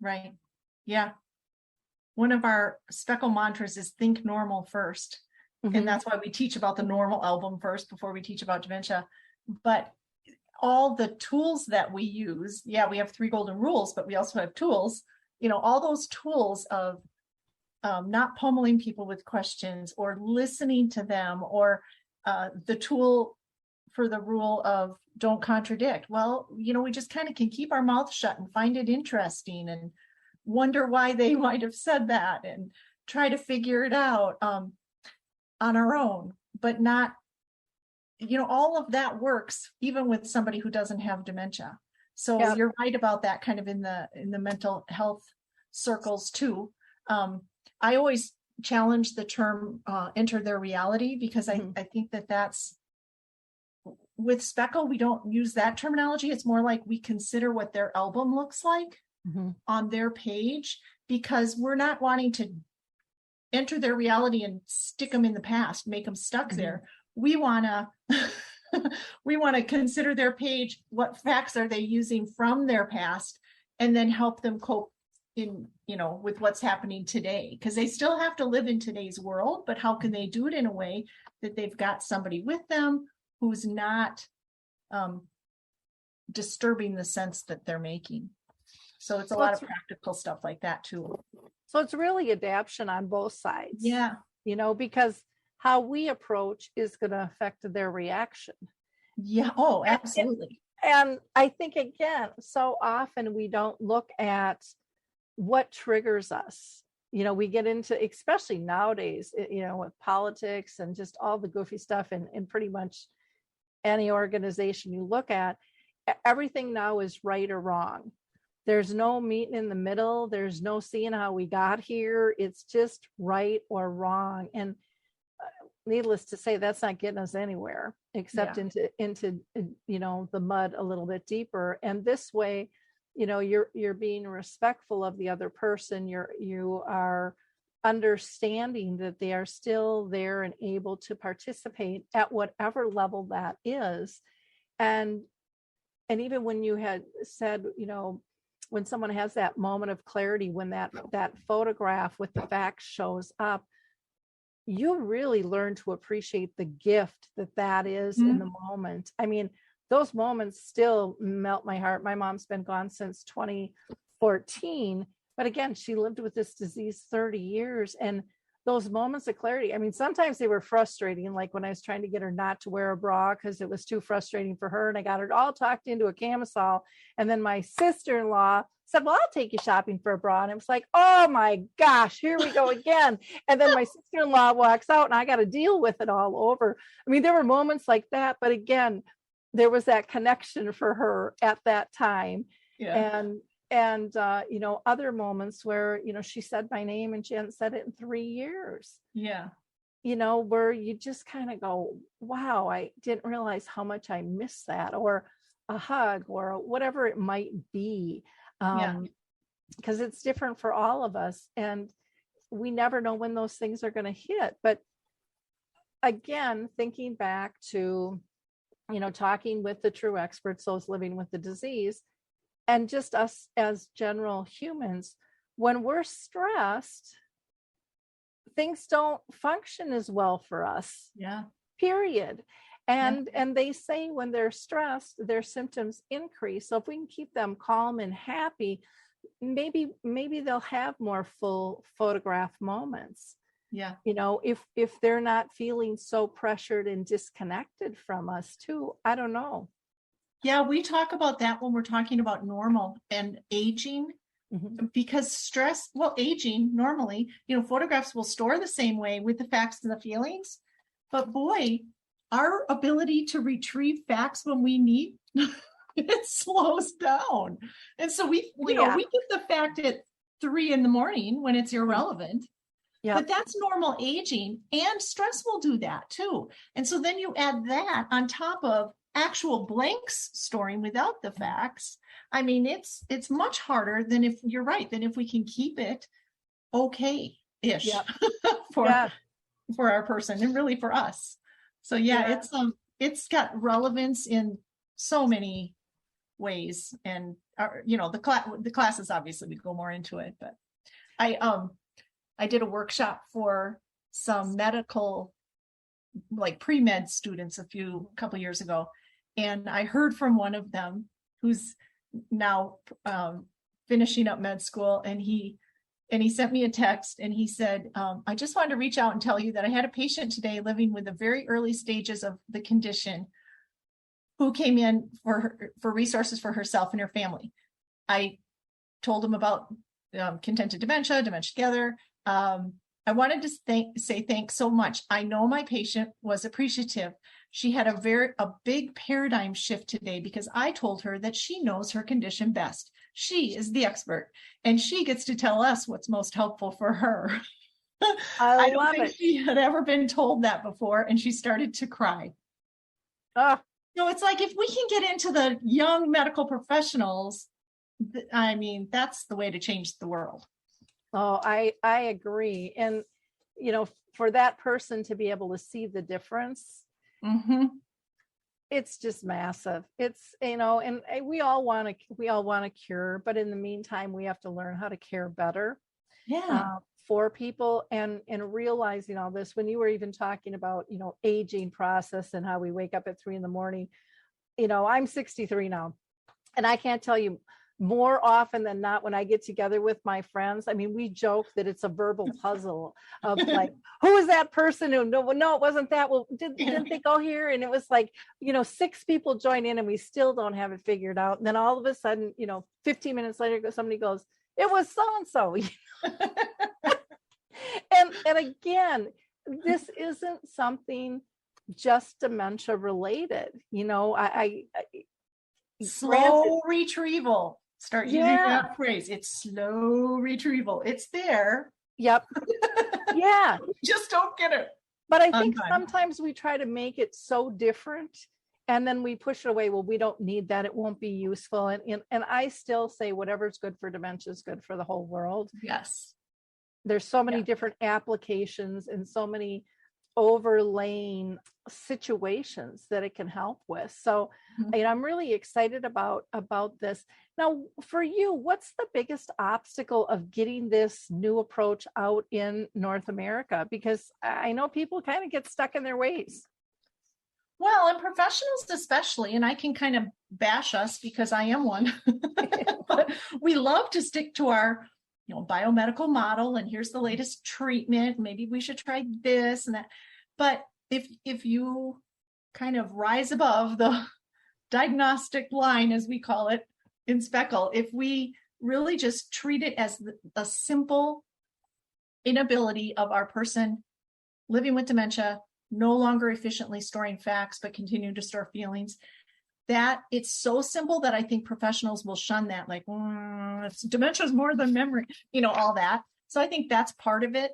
Right. Yeah. One of our Specal mantras is think normal first. And that's why we teach about the normal album first before we teach about dementia. But all the tools that we use, we have 3 golden rules, but we also have tools, all those tools of not pummeling people with questions or listening to them, or the tool for the rule of don't contradict. Well, we just kind of can keep our mouth shut and find it interesting and wonder why they might have said that and try to figure it out on our own, but not, all of that works even with somebody who doesn't have dementia. So Yeah. You're right about that kind of in the mental health circles too. I always challenge the term enter their reality, because I think that's with Specal, we don't use that terminology. It's more like we consider what their album looks like on their page, because we're not wanting to enter their reality and stick them in the past, make them stuck there. We want to consider their page. What facts are they using from their past, and then help them cope in, with what's happening today, because they still have to live in today's world, but how can they do it in a way that they've got somebody with them who's not disturbing the sense that they're making. So it's a lot of practical stuff like that too. So it's really adaptation on both sides. Yeah. Because how we approach is going to affect their reaction. Yeah. Oh, absolutely. And I think, again, so often we don't look at what triggers us. We get into, especially nowadays, with politics and just all the goofy stuff in pretty much any organization you look at, everything now is right or wrong. There's no meeting in the middle. There's no seeing how we got here. It's just right or wrong. And needless to say, that's not getting us anywhere except into the mud a little bit deeper. And this way, you're being respectful of the other person. You are understanding that they are still there and able to participate at whatever level that is. And even when you had said, when someone has that moment of clarity, when that photograph with the facts shows up, you really learn to appreciate the gift that is in the moment. I mean, those moments still melt my heart. My mom's been gone since 2014, but again, she lived with this disease 30 years. And those moments of clarity, I mean, sometimes they were frustrating, like when I was trying to get her not to wear a bra because it was too frustrating for her. And I got her all talked into a camisole. And then my sister-in-law said, well, I'll take you shopping for a bra. And it was like, oh my gosh, here we go again. And then my sister-in-law walks out and I got to deal with it all over. I mean, there were moments like that, but again, there was that connection for her at that time. Yeah. And other moments where, she said my name and she hadn't said it in 3 years. Yeah. Where you just kind of go, wow, I didn't realize how much I missed that, or a hug or whatever it might be. Because it's different for all of us. And we never know when those things are going to hit. But again, thinking back to, talking with the true experts, those living with the disease, and just us as general humans, when we're stressed, things don't function as well for us. Yeah. Period. And they say when they're stressed, their symptoms increase. So if we can keep them calm and happy, maybe they'll have more full photograph moments. Yeah. If they're not feeling so pressured and disconnected from us too, I don't know. Yeah, we talk about that when we're talking about normal and aging, because stress, aging normally, photographs will store the same way with the facts and the feelings, but boy, our ability to retrieve facts when we need, it slows down. And so we get the fact at 3 a.m. when it's irrelevant. Yeah. But that's normal aging, and stress will do that too. And so then you add that on top of actual blanks storing without the facts. I mean, it's much harder than if you're right, than if we can keep it okay-ish for our person and really for us. So it's got relevance in so many ways. And the classes, obviously we go more into it, but I did a workshop for some medical, like pre-med students a couple years ago. And I heard from one of them who's now finishing up med school. And he sent me a text and he said, I just wanted to reach out and tell you that I had a patient today living with the very early stages of the condition who came in for resources for herself and her family. I told him about Contented Dementia Together. I wanted to say thanks so much. I know my patient was appreciative. She had a big paradigm shift today because I told her that she knows her condition best. She is the expert, and she gets to tell us what's most helpful for her. I don't think she had ever been told that before, and she started to cry. So it's like, if we can get into the young medical professionals, I mean, that's the way to change the world. Oh, I agree. And, for that person to be able to see the difference, it's just massive. It's, and we all want to cure, but in the meantime, we have to learn how to care better. For people, and realizing all this. When you were even talking about, aging process and how we wake up at 3 a.m, I'm 63 now, and I can't tell you, more often than not, when I get together with my friends, I mean, we joke that it's a verbal puzzle of like, who is that person who, no, it wasn't that. Well, didn't they go here? And it was like, 6 people join in and we still don't have it figured out. And then all of a sudden, 15 minutes later, somebody goes, it was so-and-so. And again, this isn't something just dementia related. Slow retrieval. Start using that phrase. It's slow retrieval. It's there. Yep. Yeah. Just don't get it. But I think sometimes we try to make it so different, and then we push it away. Well, we don't need that. It won't be useful. And I still say whatever's good for dementia is good for the whole world. Yes. There's so many different applications and so many overlaying situations that it can help with. So, I'm really excited about this. Now, for you, what's the biggest obstacle of getting this new approach out in North America? Because I know people kind of get stuck in their ways. Well, and professionals especially, and I can kind of bash us because I am one, but we love to stick to our biomedical model, and here's the latest treatment. Maybe we should try this and that. But if you kind of rise above the diagnostic line, as we call it in Specal, if we really just treat it as a simple inability of our person living with dementia, no longer efficiently storing facts, but continue to store feelings, that it's so simple that I think professionals will shun that, like, dementia is more than memory, all that. So I think that's part of it.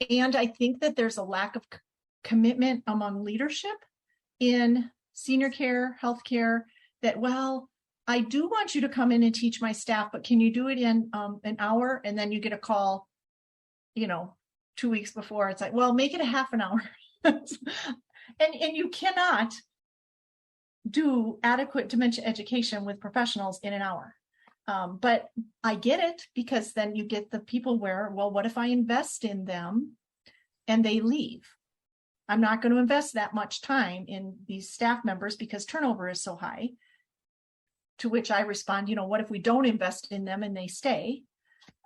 And I think that there's a lack of commitment among leadership in senior care, healthcare, that, well, I do want you to come in and teach my staff, but can you do it in an hour? And then you get a call, 2 weeks before. It's like, well, make it a half an hour. and you cannot do adequate dementia education with professionals in an hour. But I get it, because then you get the people where, well, what if I invest in them and they leave? I'm not going to invest that much time in these staff members because turnover is so high. To which I respond, what if we don't invest in them and they stay?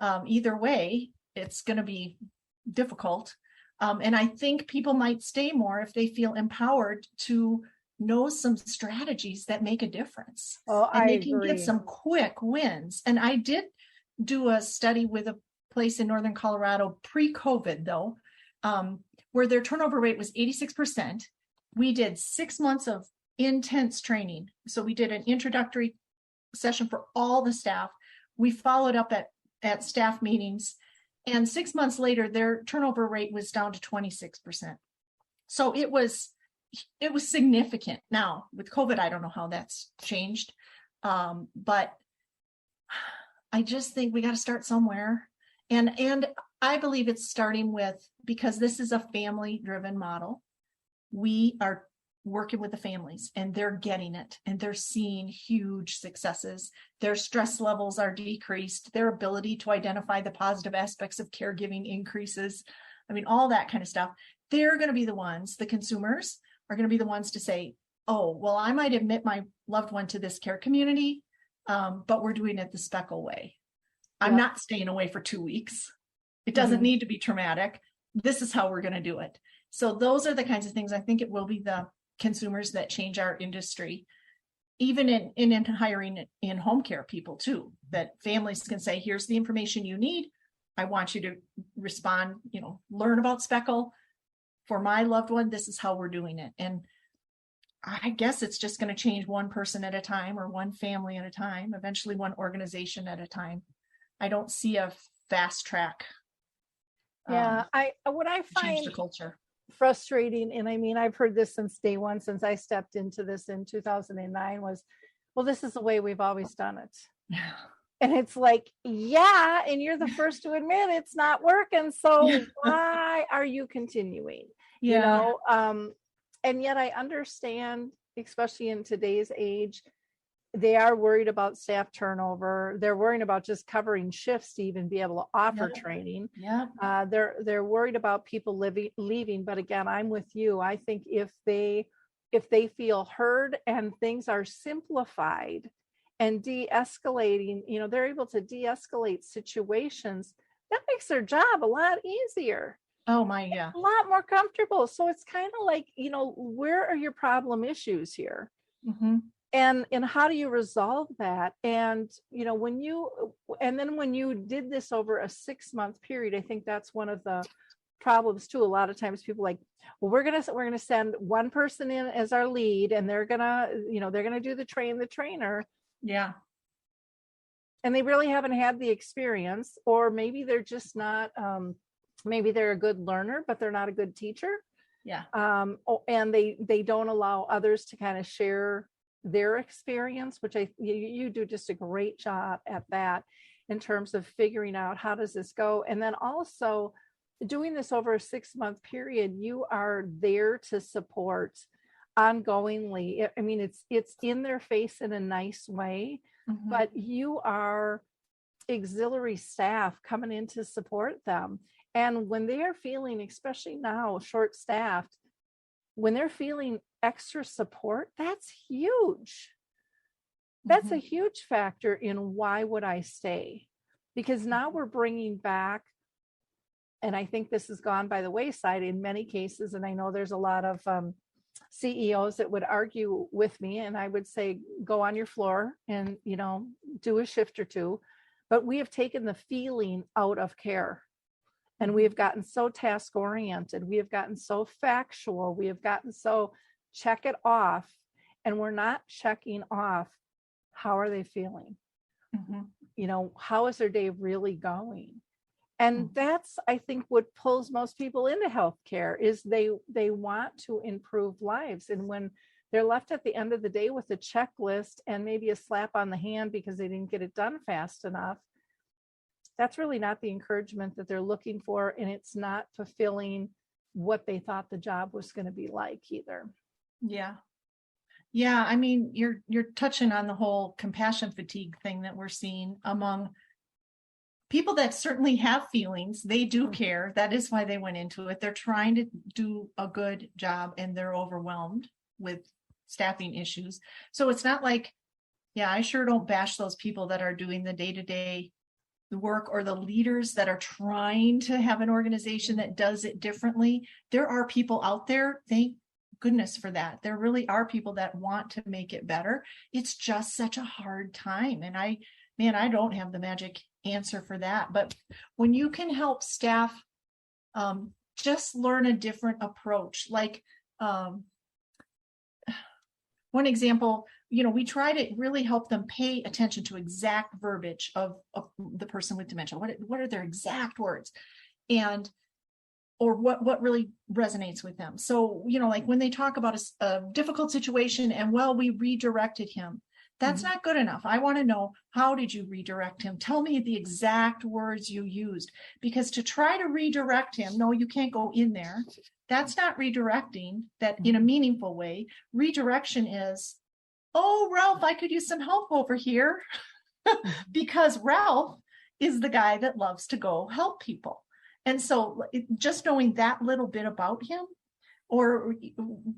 Either way, it's going to be difficult. And I think people might stay more if they feel empowered to know some strategies that make a difference. And they can get some quick wins. And I did do a study with a place in Northern Colorado pre-COVID, though, where their turnover rate was 86%. We did 6 months of intense training. So we did an introductory session for all the staff. We followed up at staff meetings. And 6 months later, their turnover rate was down to 26%. So it was significant. Now, with COVID, I don't know how that's changed. But I just think we got to start somewhere. And I believe it's starting with, because this is a family-driven model, we are working with the families and they're getting it and they're seeing huge successes. Their stress levels are decreased. Their ability to identify the positive aspects of caregiving increases. I mean, all that kind of stuff. They're going to be the ones, the consumers are going to be the ones to say, oh, well, I might admit my loved one to this care community, but we're doing it the Specal way. I'm not staying away for 2 weeks. It doesn't need to be traumatic. This is how we're going to do it. So those are the kinds of things. I think it will be the consumers that change our industry, even in hiring in home care people too, that families can say, here's the information you need. I want you to respond, learn about Specal. For my loved one, this is how we're doing it. And I guess it's just going to change one person at a time, or one family at a time, eventually one organization at a time. I don't see a fast track. Yeah, what I find change the culture frustrating, and I mean, I've heard this since day one, since I stepped into this in 2009, was, well, this is the way we've always done it. Yeah. And it's like, yeah, and you're the first to admit it's not working. So why are you continuing? Yeah. And yet I understand, especially in today's age, they are worried about staff turnover. They're worried about just covering shifts to even be able to offer training. Yeah. They're worried about people leaving. But again, I'm with you. I think if they feel heard and things are simplified and de-escalating, they're able to de-escalate situations, that makes their job a lot easier. Oh my, yeah. A lot more comfortable. So it's kind of like, where are your problem issues here? Mm-hmm. And how do you resolve that? And, when you did this over a 6-month period, I think that's one of the problems too. A lot of times people like, well, we're going to send one person in as our lead, and they're going to do the trainer. Yeah. And they really haven't had the experience, or maybe they're just not, maybe they're a good learner, but they're not a good teacher. Yeah. And they don't allow others to kind of share their experience, which you do just a great job at that in terms of figuring out how does this go. And then also doing this over a 6-month period, you are there to support ongoingly. I mean, it's in their face in a nice way, mm-hmm. but you are auxiliary staff coming in to support them. And when they are feeling, especially now, short-staffed, when they're feeling extra support, that's huge. That's a huge factor in why would I stay? Because now we're bringing back, and I think this has gone by the wayside in many cases, and I know there's a lot of CEOs that would argue with me, and I would say, go on your floor and, do a shift or two. But we have taken the feeling out of care. And we have gotten so task oriented. We have gotten so factual. We have gotten so check it off. And we're not checking off, how are they feeling? Mm-hmm. How is their day really going? And that's, I think, what pulls most people into healthcare is they want to improve lives. And when they're left at the end of the day with a checklist and maybe a slap on the hand because they didn't get it done fast enough, that's really not the encouragement that they're looking for. And it's not fulfilling what they thought the job was going to be like either. Yeah. Yeah. I mean, you're touching on the whole compassion fatigue thing that we're seeing among people that certainly have feelings. They do care. That is why they went into it. They're trying to do a good job and they're overwhelmed with staffing issues. So it's not like, I sure don't bash those people that are doing the day-to-day work, or the leaders that are trying to have an organization that does it differently. There are people out there, thank goodness for that. There really are people that want to make it better. It's just such a hard time. And I don't have the magic answer for that. But when you can help staff just learn a different approach, like one example, we try to really help them pay attention to exact verbiage of the person with dementia. What are their exact words? Or what really resonates with them. So, like when they talk about a difficult situation and, we redirected him, that's not good enough. I want to know, how did you redirect him? Tell me the exact words you used, because to try to redirect him, no, you can't go in there. That's not redirecting that in a meaningful way. Redirection is, oh, Ralph, I could use some help over here because Ralph is the guy that loves to go help people. And so just knowing that little bit about him, or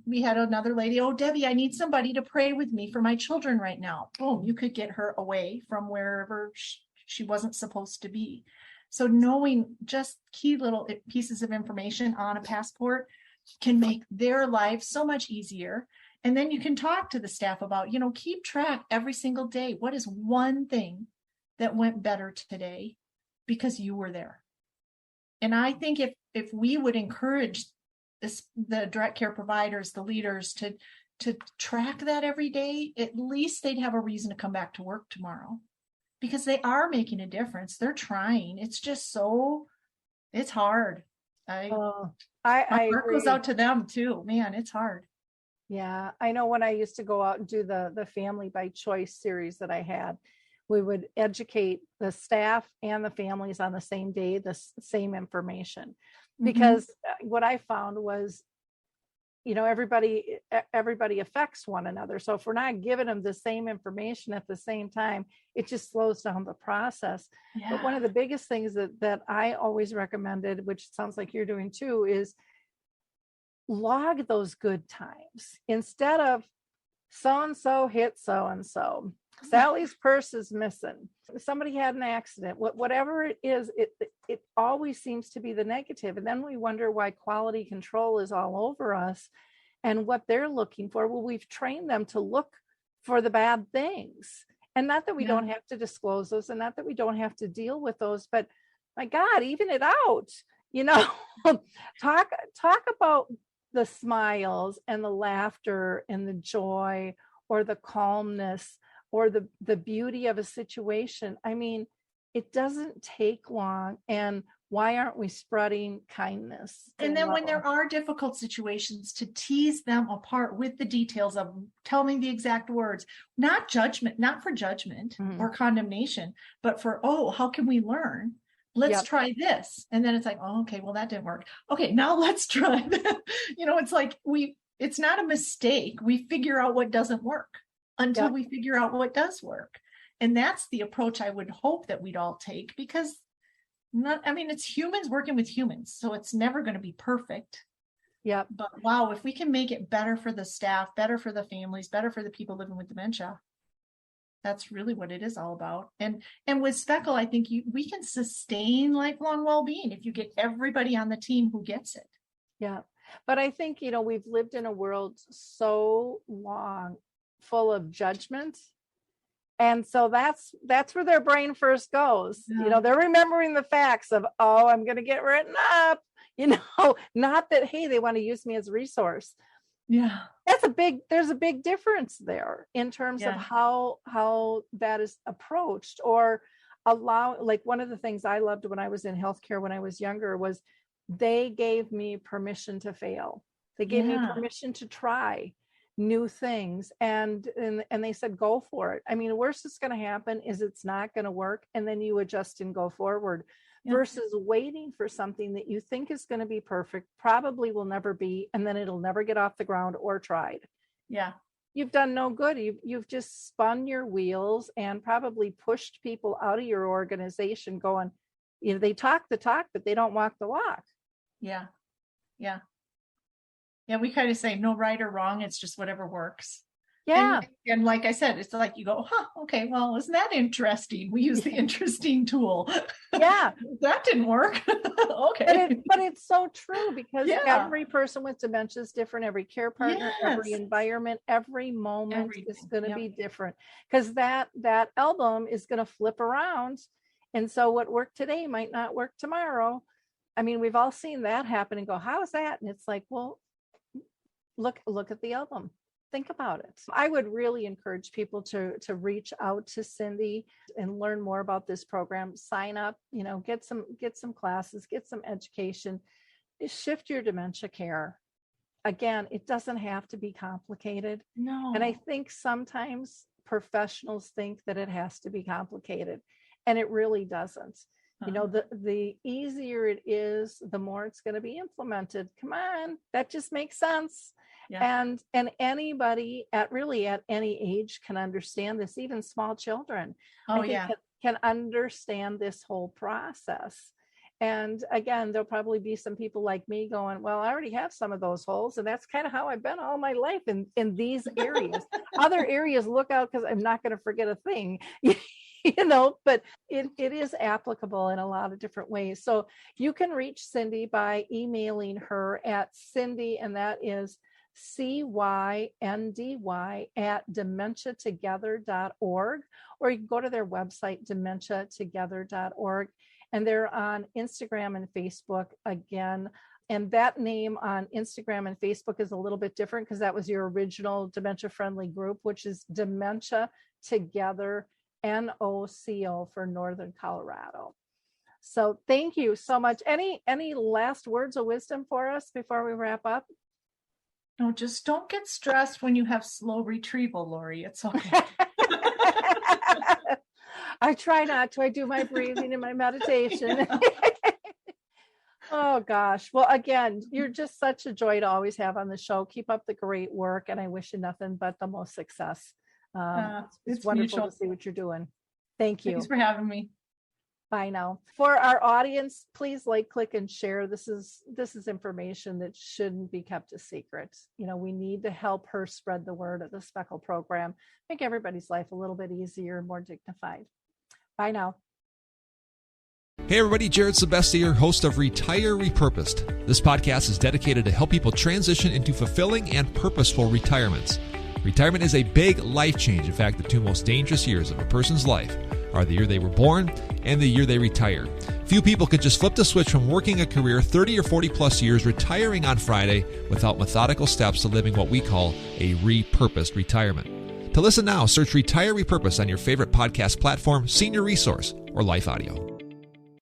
we had another lady, oh, Debbie, I need somebody to pray with me for my children right now. Boom, you could get her away from wherever she wasn't supposed to be. So knowing just key little pieces of information on a passport can make their life so much easier. And then you can talk to the staff about, keep track every single day. What is one thing that went better today because you were there? And I think if we would encourage the direct care providers, the leaders to track that every day, at least they'd have a reason to come back to work tomorrow, because they are making a difference. They're trying. It's just it's hard. My heart agree. goes out to them too. Man, it's hard. Yeah, I know when I used to go out and do the Family by Choice series that I had, we would educate the staff and the families on the same day, the same information. Because what I found was, everybody affects one another. So if we're not giving them the same information at the same time, it just slows down the process. Yeah. But one of the biggest things that I always recommended, which sounds like you're doing too, is log those good times. Instead of so-and-so hit so-and-so, Sally's purse is missing, somebody had an accident, whatever it is, it always seems to be the negative. And then we wonder why quality control is all over us and what they're looking for. Well, we've trained them to look for the bad things. And not that we don't have to disclose those, and not that we don't have to deal with those, but my God, even it out, talk about the smiles and the laughter and the joy or the calmness or the beauty of a situation. I mean, it doesn't take long. And why aren't we spreading kindness? And then when there are difficult situations, to tease them apart with the details of, tell me the exact words, not judgment, not for judgment or condemnation, but for, how can we learn? Let's try this. And then it's like, okay, well, that didn't work. Okay, now let's try that. It's like it's not a mistake. We figure out what doesn't work until we figure out what does work. And that's the approach I would hope that we'd all take, because it's humans working with humans. So it's never going to be perfect. Yeah. But wow, if we can make it better for the staff, better for the families, better for the people living with dementia, that's really what it is all about. And with Specal, I think we can sustain lifelong well-being if you get everybody on the team who gets it. Yeah. But I think, we've lived in a world so long full of judgment. And so that's where their brain first goes. Yeah. They're remembering the facts of, I'm going to get written up, not that, hey, they want to use me as a resource. Yeah. There's a big difference there in terms of how that is approached, or like one of the things I loved when I was in healthcare when I was younger was they gave me permission to fail. They gave me permission to try new things. And they said, go for it. I mean, the worst that's going to happen is it's not going to work. And then you adjust and go forward versus waiting for something that you think is going to be perfect, probably will never be. And then it'll never get off the ground or tried. Yeah. You've done no good. You've just spun your wheels and probably pushed people out of your organization going, they talk the talk, but they don't walk the walk. Yeah. Yeah. Yeah, we kind of say no right or wrong. It's just whatever works. Yeah. And like I said, it's like you go, okay, well, isn't that interesting? We use the interesting tool. Yeah. That didn't work. Okay. But it's so true, because every person with dementia is different. Every care partner, every environment, every moment is going to be different, because that album is going to flip around. And so what worked today might not work tomorrow. I mean, we've all seen that happen and go, how is that? And it's like, well, look at the album. Think about it. I would really encourage people to reach out to Cyndy and learn more about this program. Sign up, get some classes, get some education, shift your dementia care. Again, it doesn't have to be complicated. No. And I think sometimes professionals think that it has to be complicated, and it really doesn't. The easier it is, the more it's going to be implemented. Come on, that just makes sense. Yeah. And anybody at any age can understand this, even small children. Can understand this whole process. And again, there'll probably be some people like me going, well, I already have some of those holes, and that's kind of how I've been all my life in these areas. Other areas, look out, because I'm not going to forget a thing. but it is applicable in a lot of different ways. So you can reach Cyndy by emailing her at Cyndy, and that is CYNDY at dementiatogether.org, or you can go to their website, dementiatogether.org, and they're on Instagram and Facebook again. And that name on Instagram and Facebook is a little bit different because that was your original dementia-friendly group, which is Dementia Together, NOCO for Northern Colorado. So thank you so much. Any last words of wisdom for us before we wrap up? No, just don't get stressed when you have slow retrieval, Lori. It's okay. I try not to. I do my breathing and my meditation. Oh, gosh. Well, again, you're just such a joy to always have on the show. Keep up the great work, and I wish you nothing but the most success. It's wonderful to see what you're doing. Thank you. Thanks for having me. Bye now. For our audience, please like, click, and share. This is information that shouldn't be kept a secret. We need to help her spread the word of the Specal program, make everybody's life a little bit easier and more dignified. Bye now. Hey everybody, Jared Sebesti here, host of Retire Repurposed. This podcast is dedicated to help people transition into fulfilling and purposeful retirements. Retirement is a big life change. In fact, the two most dangerous years of a person's life are the year they were born and the year they retire. Few people can just flip the switch from working a career 30 or 40 plus years, retiring on Friday without methodical steps to living what we call a repurposed retirement. To listen now, search Retire Repurposed on your favorite podcast platform, Senior Resource, or Life Audio.